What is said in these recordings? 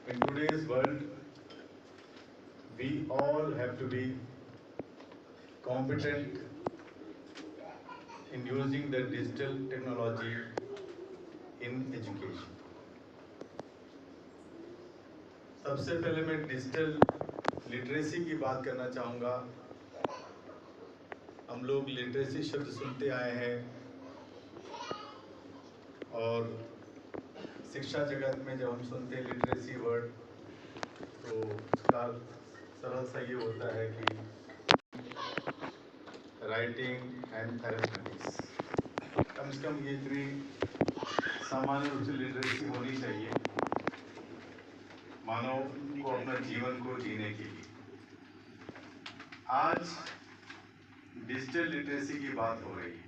In today's world, we all have to be competent in using the digital technology in education. सबसे पहले मैं digital literacy की बात करना चाहूँगा। हम लोग लिटरेसी शब्द सुनते आए हैं और शिक्षा जगत में जब हम सुनते हैं लिटरेसी वर्ड तो उसका सरल सा ये होता है कि राइटिंग एंड अरिथमेटिक्स। कम से कम ये इतनी सामान्य रूप से लिटरेसी होनी चाहिए मानव को अपना जीवन को जीने के लिए। आज डिजिटल लिटरेसी की बात हो रही है।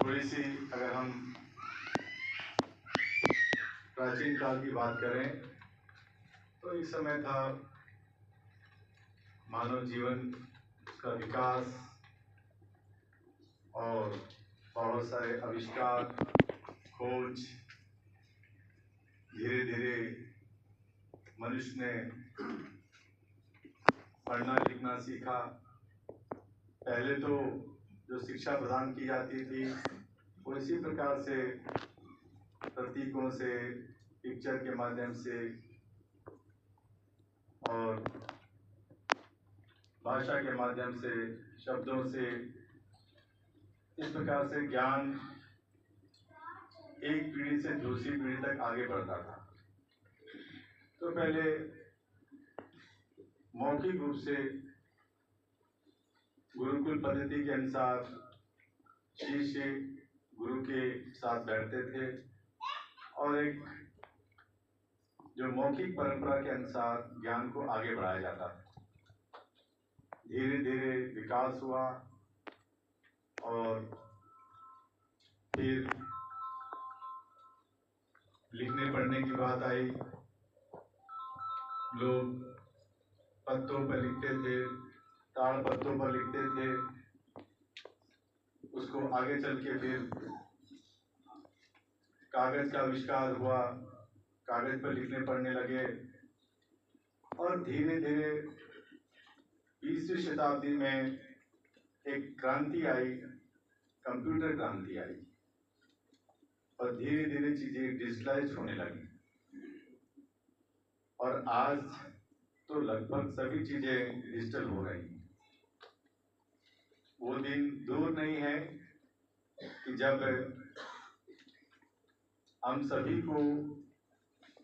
थोड़ी सी अगर हम प्राचीन काल की बात करें तो एक समय था मानव जीवन का विकास और बहुत सारे आविष्कार, खोज, धीरे धीरे मनुष्य ने पढ़ना लिखना सीखा। पहले तो जो शिक्षा प्रदान की जाती थी वो इसी प्रकार से प्रतीकों से, पिक्चर के माध्यम से और भाषा के माध्यम से, शब्दों से, इस प्रकार से ज्ञान एक पीढ़ी से दूसरी पीढ़ी तक आगे बढ़ता था। तो पहले मौखिक रूप से गुरुकुल पद्धति के अनुसार शिष्य गुरु के साथ बैठते थे और एक जो मौखिक परंपरा के अनुसार ज्ञान को आगे बढ़ाया जाता था। धीरे धीरे विकास हुआ और फिर लिखने पढ़ने की बात आई। लोग पत्तों पर लिखते थे, ताड़ पत्तों पर लिखते थे। उसको आगे चल के फिर कागज का आविष्कार हुआ, कागज पर लिखने पढ़ने लगे और धीरे धीरे 20वीं शताब्दी में एक क्रांति आई, कंप्यूटर क्रांति आई और धीरे धीरे चीजें डिजिटलाइज होने लगी और आज तो लगभग सभी चीजें डिजिटल हो रही हैं। वो दिन दूर नहीं है कि जब हम सभी को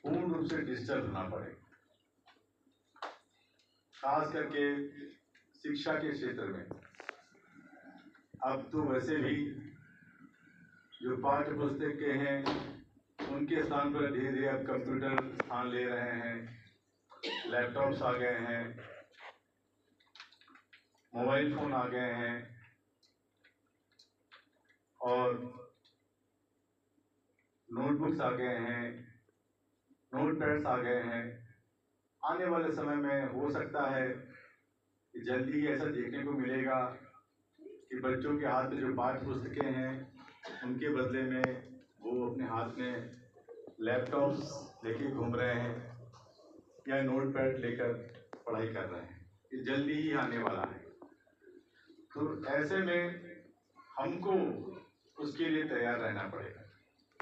पूर्ण रूप से डिजिटल होना पड़े, खास करके शिक्षा के क्षेत्र में। अब तो वैसे भी जो पाठ्य पुस्तकें हैं उनके स्थान पर धीरे धीरे अब कंप्यूटर स्थान ले रहे हैं, लैपटॉप्स आ गए हैं, मोबाइल फोन आ गए हैं और नोटबुक्स आ गए हैं, नोटपैड्स आ गए हैं। आने वाले समय में हो सकता है कि जल्दी ही ऐसा देखने को मिलेगा कि बच्चों के हाथ में जो पाठ्य पुस्तकें हैं उनके बदले में वो अपने हाथ में लैपटॉप्स लेके घूम रहे हैं या नोटपैड लेकर पढ़ाई कर रहे हैं। ये जल्दी ही आने वाला है। तो ऐसे में हमको उसके लिए तैयार रहना पड़ेगा।